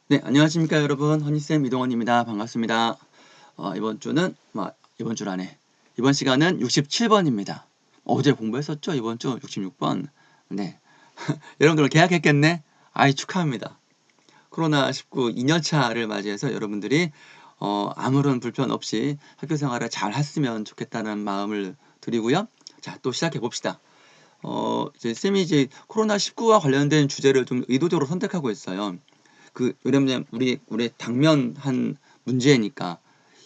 네, 안녕하십니까 여러분. 허니쌤 이동원입니다. 반갑습니다. 이번 주는 이번 주라네. 이번 시간은 67번입니다. 어제 공부했었죠? 이번 주 66번. 네. 여러분들 계약했겠네? 아이 축하합니다. 코로나19 2년차를 맞이해서 여러분들이 아무런 불편 없이 학교 생활을 잘 했으면 좋겠다는 마음을 드리고요. 자, 또 시작해 봅시다. 이제 쌤이 이제 코로나19와 관련된 주제를 좀 의도적으로 선택하고 있어요. 왜냐면 우리 당면한 문제니까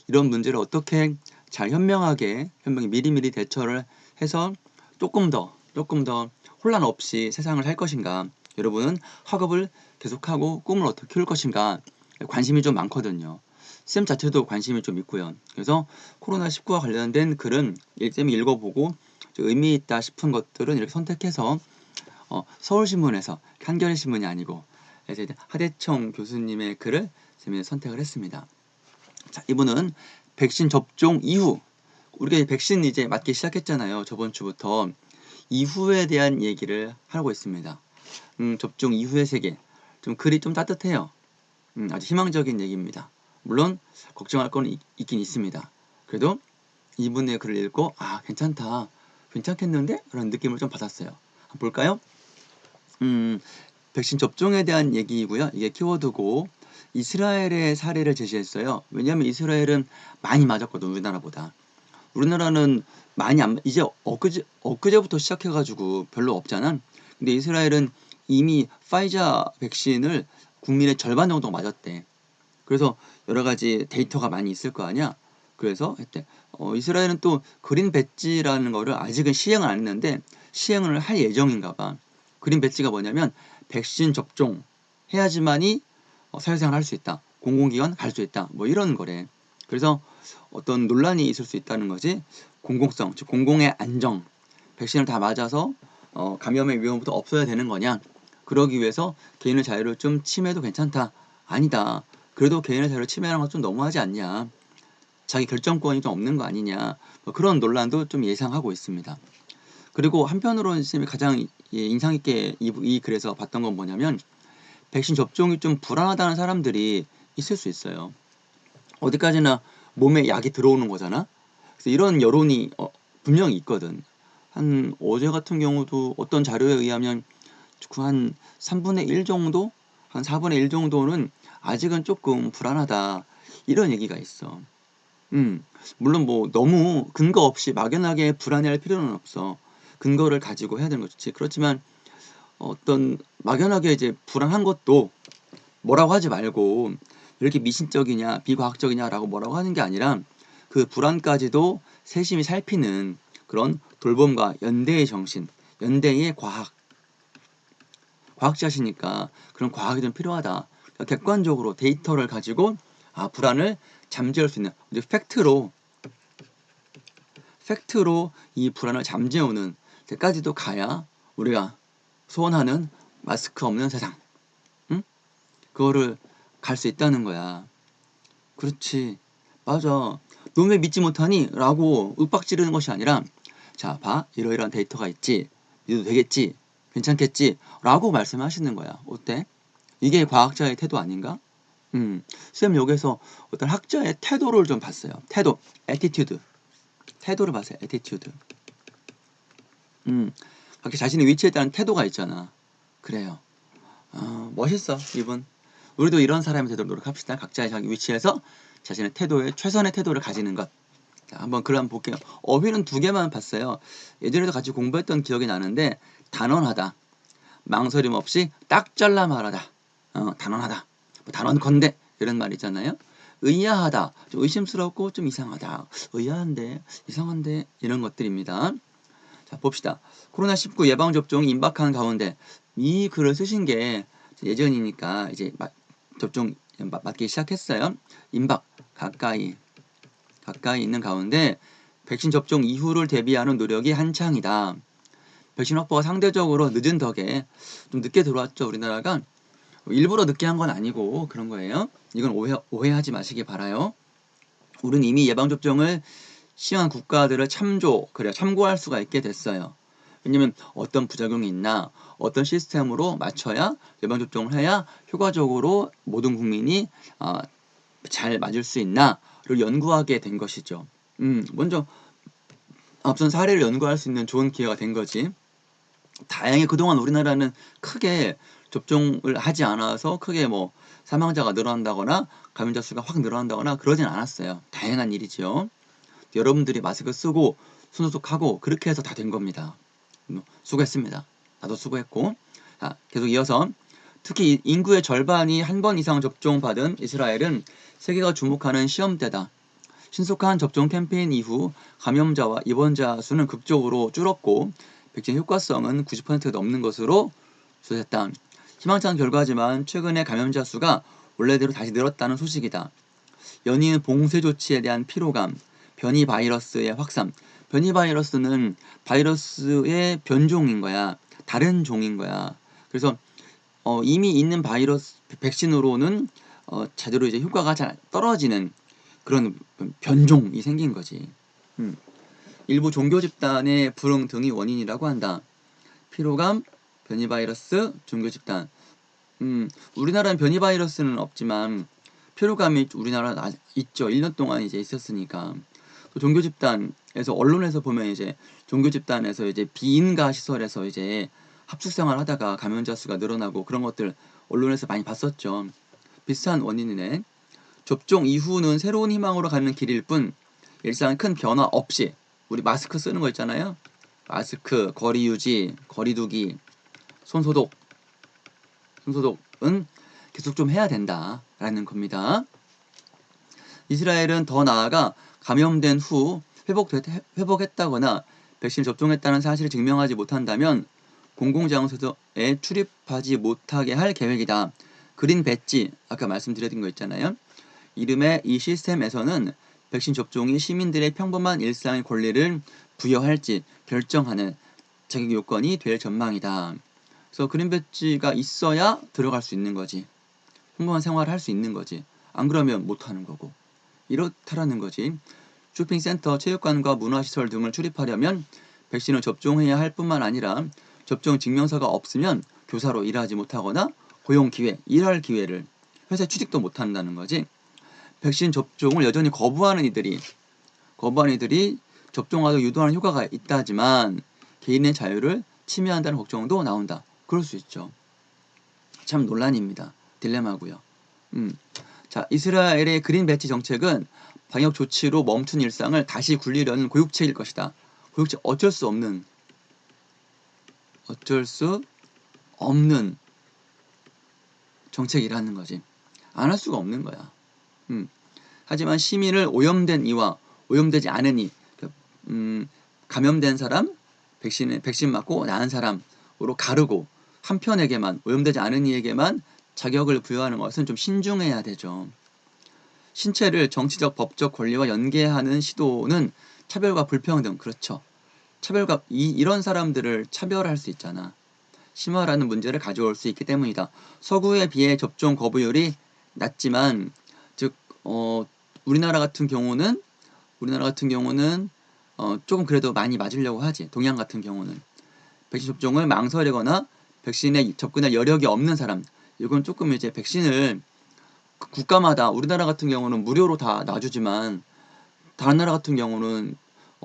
이런 문제를 어떻게 잘 현명히 미리미리 대처를 해서 조금 더 혼란 없이 세상을 살 것인가. 여러분은 학업을 계속하고 꿈을 어떻게 키울 것인가 관심이 좀 많거든요. 쌤 자체도 관심이 좀 있고요. 그래서 코로나19와 관련된 글은 쌤이 읽어보고 의미 있다 싶은 것들은 이렇게 선택해서 서울신문에서 한겨레신문이 아니고 이제 하대청 교수님의 글을 쌤이 선택을 했습니다. 자, 이분은 백신 접종 이후 우리가 백신 이제 맞기 시작했잖아요. 저번 주부터 이후에 대한 얘기를 하고 있습니다. 접종 이후의 세계. 좀 글이 좀 따뜻해요. 아주 희망적인 얘기입니다. 물론 걱정할 건 있긴 있습니다. 그래도 이분의 글을 읽고 괜찮다. 괜찮겠는데? 라는 느낌을 좀 받았어요. 한번 볼까요? 백신 접종에 대한 얘기이고요. 이게 키워드고 이스라엘의 사례를 제시했어요. 왜냐하면 이스라엘은 많이 맞았거든, 우리나라보다. 우리나라는 많이 이제 엊그제부터 시작해가지고 별로 없잖아. 근데 이스라엘은 이미 파이자 백신을 국민의 절반 정도 맞았대. 그래서 여러 가지 데이터가 많이 있을 거 아니야. 그래서 했대. 이스라엘은 또 그린 배지라는 거를 아직은 시행을 안 했는데 시행을 할 예정인가 봐. 그린 배지가 뭐냐면 백신 접종 해야지만이 사회생활 할 수 있다. 공공기관 갈 수 있다. 뭐 이런 거래. 그래서 어떤 논란이 있을 수 있다는 거지. 공공성, 즉 공공의 안정. 백신을 다 맞아서 감염의 위험부터 없어야 되는 거냐. 그러기 위해서 개인의 자유를 좀 침해도 괜찮다. 아니다. 그래도 개인의 자유를 침해하는 건 좀 너무하지 않냐. 자기 결정권이 좀 없는 거 아니냐. 뭐 그런 논란도 좀 예상하고 있습니다. 그리고 한편으로는 쌤이 가장 인상 있게 이 글에서 봤던 건 뭐냐면 백신 접종이 좀 불안하다는 사람들이 있을 수 있어요. 어디까지나 몸에 약이 들어오는 거잖아. 그래서 이런 여론이 분명히 있거든. 한 어제 같은 경우도 어떤 자료에 의하면 한 3분의 1 정도, 한 4분의 1 정도는 아직은 조금 불안하다. 이런 얘기가 있어. 물론 뭐 너무 근거 없이 막연하게 불안해할 필요는 없어. 근거를 가지고 해야 되는 거지. 그렇지만 어떤 막연하게 이제 불안한 것도 뭐라고 하지 말고 이렇게 미신적이냐 비과학적이냐라고 뭐라고 하는 게 아니라 그 불안까지도 세심히 살피는 그런 돌봄과 연대의 정신, 연대의 과학자시니까 그런 과학이 좀 필요하다. 그러니까 객관적으로 데이터를 가지고 불안을 잠재울 수 있는 이제 팩트로 이 불안을 잠재우는 데까지도 가야 우리가 소원하는 마스크 없는 세상, 응? 그거를 갈 수 있다는 거야. 그렇지. 맞아. 너 왜 믿지 못하니? 라고 윽박 지르는 것이 아니라 자, 봐. 이러이러한 데이터가 있지. 믿어도 되겠지. 괜찮겠지. 라고 말씀하시는 거야. 어때? 이게 과학자의 태도 아닌가? 쌤 여기서 어떤 학자의 태도를 좀 봤어요. 태도, attitude. 태도를 봤어요. attitude. 각자 자신의 위치에 따른 태도가 있잖아. 그래요. 멋있어, 이분. 우리도 이런 사람이 되도록 노력합시다. 각자의 자기 위치에서 자신의 최선의 태도를 가지는 것. 자, 한번 글 한번 볼게요. 어휘는 2개만 봤어요. 예전에도 같이 공부했던 기억이 나는데, 단언하다. 망설임 없이 딱 잘라 말하다. 단언하다. 뭐 단언컨대. 이런 말 있잖아요. 의아하다. 좀 의심스럽고 좀 이상하다. 의아한데, 이상한데. 이런 것들입니다. 자, 봅시다. 코로나19 예방접종이 임박한 가운데 이 글을 쓰신 게 예전이니까 이제 접종 맞기 시작했어요. 임박, 가까이 있는 가운데 백신 접종 이후를 대비하는 노력이 한창이다. 백신 확보가 상대적으로 늦은 덕에 좀 늦게 들어왔죠, 우리나라가. 일부러 늦게 한 건 아니고 그런 거예요. 이건 오해하지 마시기 바라요. 우리는 이미 예방접종을 시행한 국가들을 참고할 수가 있게 됐어요. 왜냐면 어떤 부작용이 있나, 어떤 시스템으로 맞춰야 예방접종을 해야 효과적으로 모든 국민이 잘 맞을 수 있나를 연구하게 된 것이죠. 먼저 앞선 사례를 연구할 수 있는 좋은 기회가 된 거지. 다행히 그동안 우리나라는 크게 접종을 하지 않아서 크게 뭐 사망자가 늘어난다거나 감염자 수가 확 늘어난다거나 그러진 않았어요. 다행한 일이죠. 여러분들이 마스크 쓰고 손소독하고 그렇게 해서 다 된 겁니다. 수고했습니다. 나도 수고했고. 자, 계속 이어서 특히 인구의 절반이 한 번 이상 접종받은 이스라엘은 세계가 주목하는 시험대다. 신속한 접종 캠페인 이후 감염자와 입원자 수는 극적으로 줄었고 백신 효과성은 90%가 넘는 것으로 조사됐다. 희망찬 결과지만 최근에 감염자 수가 원래대로 다시 늘었다는 소식이다. 연이은 봉쇄 조치에 대한 피로감, 변이 바이러스의 확산. 변이 바이러스는 바이러스의 변종인 거야. 다른 종인 거야. 그래서 이미 있는 바이러스 백신으로는 제대로 이제 효과가 잘 떨어지는 그런 변종이 생긴 거지. 일부 종교 집단의 불응 등이 원인이라고 한다. 피로감, 변이 바이러스, 종교 집단. 우리나라는 변이 바이러스는 없지만 피로감이 우리나라 있죠. 1년 동안 이제 있었으니까. 또 종교 집단에서 언론에서 보면 이제 종교 집단에서 이제 비인가 시설에서 이제 합숙 생활 하다가 감염자 수가 늘어나고 그런 것들 언론에서 많이 봤었죠. 비슷한 원인이네. 접종 이후는 새로운 희망으로 가는 길일 뿐 일상에 큰 변화 없이 우리 마스크 쓰는 거 있잖아요. 마스크, 거리 유지, 거리 두기, 손소독, 손소독은 계속 좀 해야 된다라는 겁니다. 이스라엘은 더 나아가 감염된 후 회복했다거나 백신 접종했다는 사실을 증명하지 못한다면 공공장소에 출입하지 못하게 할 계획이다. 그린 배지, 아까 말씀드린 거 있잖아요. 이름의 이 시스템에서는 백신 접종이 시민들의 평범한 일상의 권리를 부여할지 결정하는 자격 요건이 될 전망이다. 그래서 그린 배지가 있어야 들어갈 수 있는 거지. 평범한 생활을 할 수 있는 거지. 안 그러면 못 하는 거고. 이렇다라는 거지. 쇼핑센터, 체육관과 문화시설 등을 출입하려면 백신을 접종해야 할 뿐만 아니라 접종 증명서가 없으면 교사로 일하지 못하거나 고용 기회, 일할 기회를 회사에 취직도 못한다는 거지. 백신 접종을 여전히 거부하는 이들이 접종하도록 유도하는 효과가 있다지만 개인의 자유를 침해한다는 걱정도 나온다. 그럴 수 있죠. 참 논란입니다. 딜레마고요. 자, 이스라엘의 그린 배지 정책은 방역 조치로 멈춘 일상을 다시 굴리려는 고육책일 것이다. 고육책 어쩔 수 없는 정책이라는 거지. 안 할 수가 없는 거야. 하지만 시민을 오염된 이와 오염되지 않은 이, 감염된 사람, 백신 맞고 나은 사람으로 가르고 한편에게만 오염되지 않은 이에게만 자격을 부여하는 것은 좀 신중해야 되죠. 신체를 정치적 법적 권리와 연계하는 시도는 차별과 불평등, 그렇죠. 차별과 이런 사람들을 차별할 수 있잖아. 심화라는 문제를 가져올 수 있기 때문이다. 서구에 비해 접종 거부율이 낮지만 즉 우리나라 같은 경우는 조금 그래도 많이 맞으려고 하지. 동양 같은 경우는 백신 접종을 망설이거나 백신에 접근할 여력이 없는 사람, 이건 조금 이제 백신을 국가마다 우리나라 같은 경우는 무료로 다 놔주지만 다른 나라 같은 경우는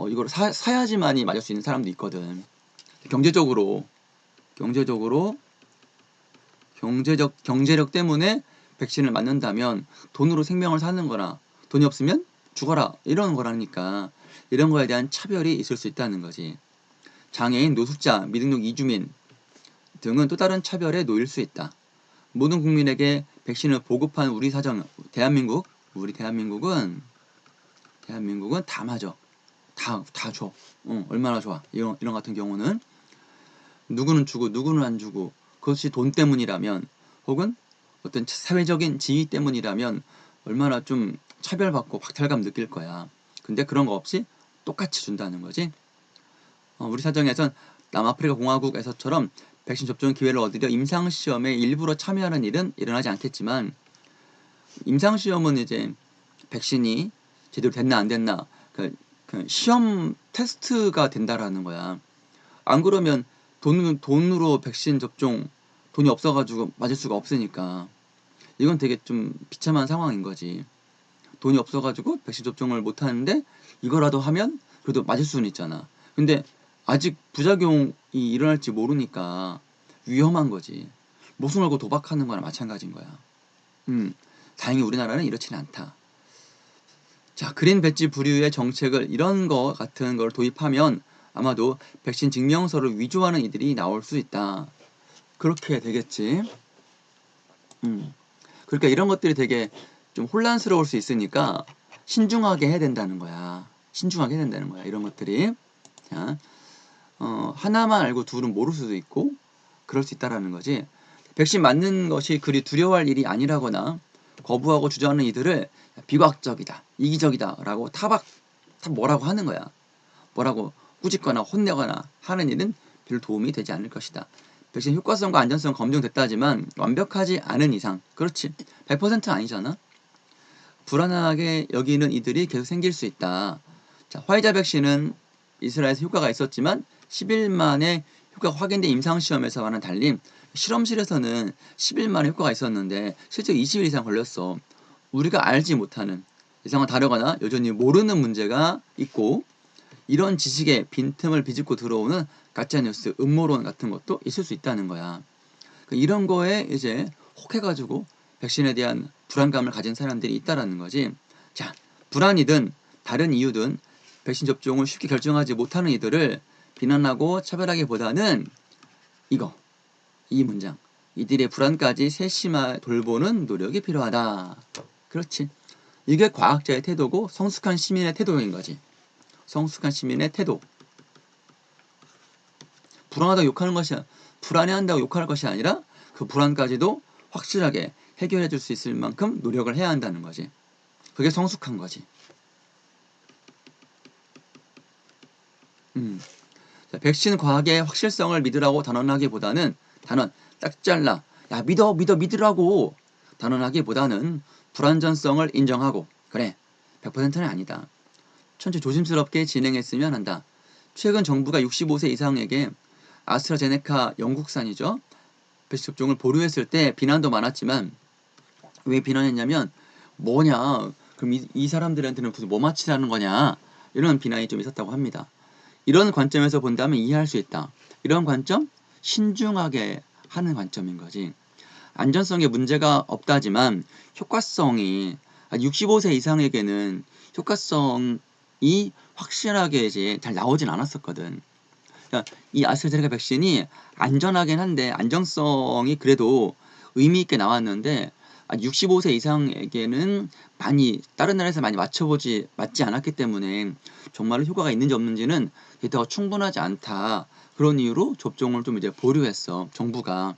이걸 사야지만이 맞을 수 있는 사람도 있거든. 경제력 때문에 백신을 맞는다면 돈으로 생명을 사는 거나 돈이 없으면 죽어라 이런 거라니까 이런 거에 대한 차별이 있을 수 있다는 거지. 장애인, 노숙자, 미등록 이주민 등은 또 다른 차별에 놓일 수 있다. 모든 국민에게 백신을 보급한 우리 사정, 우리 대한민국은 다 맞아. 다 줘. 얼마나 좋아. 이런 같은 경우는 누구는 주고 누구는 안 주고 그것이 돈 때문이라면 혹은 어떤 사회적인 지위 때문이라면 얼마나 좀 차별받고 박탈감 느낄 거야. 근데 그런 거 없이 똑같이 준다는 거지. 우리 사정에선 남아프리카 공화국에서처럼 백신 접종 기회를 얻으려 임상시험에 일부러 참여하는 일은 일어나지 않겠지만 임상시험은 이제 백신이 제대로 됐나 안 됐나 그 시험 테스트가 된다라는 거야. 안 그러면 돈으로 백신 접종 돈이 없어가지고 맞을 수가 없으니까 이건 되게 좀 비참한 상황인 거지. 돈이 없어가지고 백신 접종을 못 하는데 이거라도 하면 그래도 맞을 수는 있잖아. 근데 아직 부작용이 일어날지 모르니까 위험한 거지. 목숨 걸고 도박하는 거나 마찬가지인 거야. 다행히 우리나라는 이렇지는 않다. 자, 그린 배지 부류의 정책을 이런 거 같은 걸 도입하면 아마도 백신 증명서를 위조하는 이들이 나올 수 있다. 그렇게 되겠지. 그러니까 이런 것들이 되게 좀 혼란스러울 수 있으니까 신중하게 해야 된다는 거야. 신중하게 해야 된다는 거야. 이런 것들이. 자, 하나만 알고 둘은 모를 수도 있고 그럴 수 있다라는 거지. 백신 맞는 것이 그리 두려워할 일이 아니라거나 거부하고 주저하는 이들을 비과학적이다, 이기적이다 라고 뭐라고 하는 거야. 뭐라고 꾸짖거나 혼내거나 하는 일은 별 도움이 되지 않을 것이다. 백신 효과성과 안전성 검증됐다지만 완벽하지 않은 이상, 그렇지, 100%는 아니잖아. 불안하게 여기는 이들이 계속 생길 수 있다. 자, 화이자 백신은 이스라엘에서 효과가 있었지만 10일 만에 효과가 확인된 임상시험에서와는 달리 실험실에서는 10일 만에 효과가 있었는데 실제 20일 이상 걸렸어. 우리가 알지 못하는, 예상과 다르거나 여전히 모르는 문제가 있고 이런 지식에 빈틈을 비집고 들어오는 가짜뉴스, 음모론 같은 것도 있을 수 있다는 거야. 이런 거에 이제 혹해가지고 백신에 대한 불안감을 가진 사람들이 있다라는 거지. 자, 불안이든 다른 이유든 백신 접종을 쉽게 결정하지 못하는 이들을 비난하고 차별하기보다는 이 문장. 이들의 불안까지 세심하게 돌보는 노력이 필요하다. 그렇지. 이게 과학자의 태도고 성숙한 시민의 태도인 거지. 성숙한 시민의 태도. 불안하다고 욕하는 것이 불안해한다고 욕하는 것이 아니라 그 불안까지도 확실하게 해결해 줄 수 있을 만큼 노력을 해야 한다는 거지. 그게 성숙한 거지. 자, 백신 과학의 확실성을 믿으라고 단언하기보다는 딱 잘라. 야, 믿으라고 단언하기보다는 불안전성을 인정하고 그래, 100%는 아니다. 천천히 조심스럽게 진행했으면 한다. 최근 정부가 65세 이상에게 아스트라제네카 영국산이죠. 백신 접종을 보류했을 때 비난도 많았지만 왜 비난했냐면 뭐냐, 그럼 이 사람들한테는 무슨 뭐 맞히라는 거냐, 이런 비난이 좀 있었다고 합니다. 이런 관점에서 본다면 이해할 수 있다. 이런 관점? 신중하게 하는 관점인 거지. 안전성에 문제가 없다지만 효과성이 65세 이상에게는 효과성이 확실하게 이제 잘 나오진 않았었거든. 그러니까 이 아스트라제네카 백신이 안전하긴 한데 안정성이 그래도 의미 있게 나왔는데 65세 이상에게는 많이 다른 나라에서 많이 맞지 않았기 때문에 정말로 효과가 있는지 없는지는 데이터가 충분하지 않다. 그런 이유로 접종을 좀 이제 보류했어, 정부가.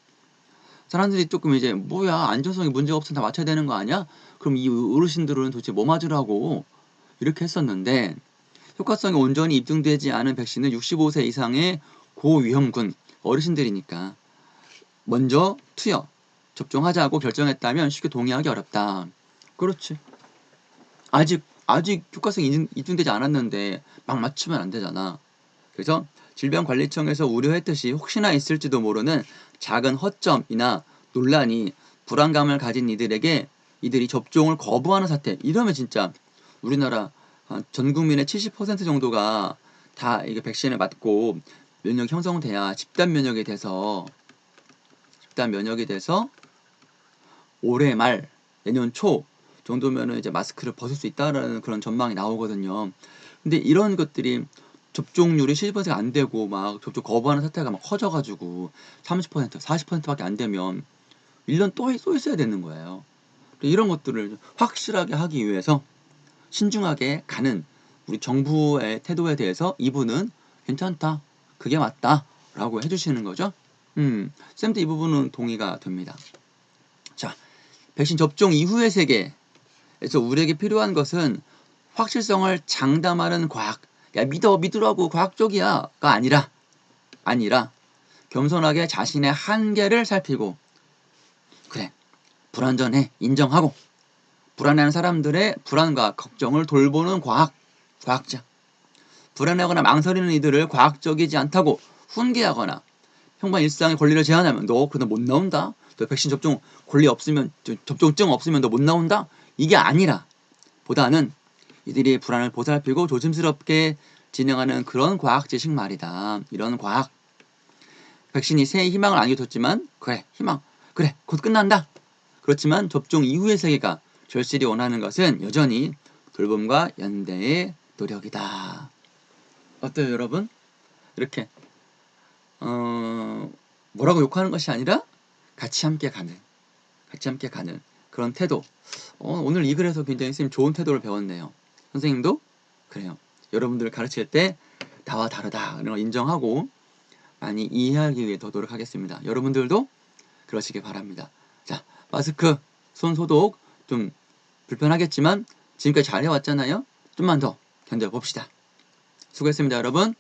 사람들이 조금 이제 뭐야, 안전성이 문제가 없으면 다 맞춰야 되는 거 아니야? 그럼 이 어르신들은 도대체 뭐 맞으라고 이렇게 했었는데 효과성이 온전히 입증되지 않은 백신은 65세 이상의 고위험군 어르신들이니까 먼저 접종하자고 결정했다면 쉽게 동의하기 어렵다. 그렇지. 아직 효과성이 입증되지 않았는데 막 맞추면 안 되잖아. 그래서 질병관리청에서 우려했듯이 혹시나 있을지도 모르는 작은 허점이나 논란이 불안감을 가진 이들이 접종을 거부하는 사태, 이러면 진짜 우리나라 전 국민의 70% 정도가 다 이게 백신을 맞고 면역 형성돼야 집단 면역이 돼서 올해 말 내년 초 정도면은 이제 마스크를 벗을 수 있다라는 그런 전망이 나오거든요. 근데 이런 것들이 접종률이 70%가 안 되고 막 접종 거부하는 사태가 막 커져가지고 30%, 40%밖에 안 되면 1년 또 있어야 되는 거예요. 이런 것들을 확실하게 하기 위해서 신중하게 가는 우리 정부의 태도에 대해서 이분은 괜찮다, 그게 맞다 라고 해주시는 거죠. 쌤도 이 부분은 동의가 됩니다. 자, 백신 접종 이후의 세계에서 우리에게 필요한 것은 확실성을 장담하는 과학, 야 믿으라고 과학적이야가 아니라 겸손하게 자신의 한계를 살피고 그래, 불안전해 인정하고 불안해하는 사람들의 불안과 걱정을 돌보는 과학자. 불안하거나 망설이는 이들을 과학적이지 않다고 훈계하거나 평범한 일상의 권리를 제한하면 너 그냥 못 나온다. 너 백신 접종 권리 없으면 접종증 없으면 너 못 나온다. 이게 아니라 보다는 이들이 불안을 보살피고 조심스럽게 진행하는 그런 과학 지식 말이다. 이런 과학. 백신이 새해 희망을 안겨줬지만 그래 희망 그래 곧 끝난다. 그렇지만 접종 이후의 세계가 절실히 원하는 것은 여전히 돌봄과 연대의 노력이다. 어때요 여러분? 이렇게 뭐라고 욕하는 것이 아니라 같이 함께 가는 그런 태도. 오늘 이 글에서 굉장히 선생님 좋은 태도를 배웠네요. 선생님도 그래요. 여러분들을 가르칠 때 나와 다르다 이런 걸 인정하고 많이 이해하기 위해 더 노력하겠습니다. 여러분들도 그러시길 바랍니다. 자, 마스크, 손 소독 좀 불편하겠지만 지금까지 잘 해왔잖아요. 좀만 더 견뎌봅시다. 수고했습니다, 여러분.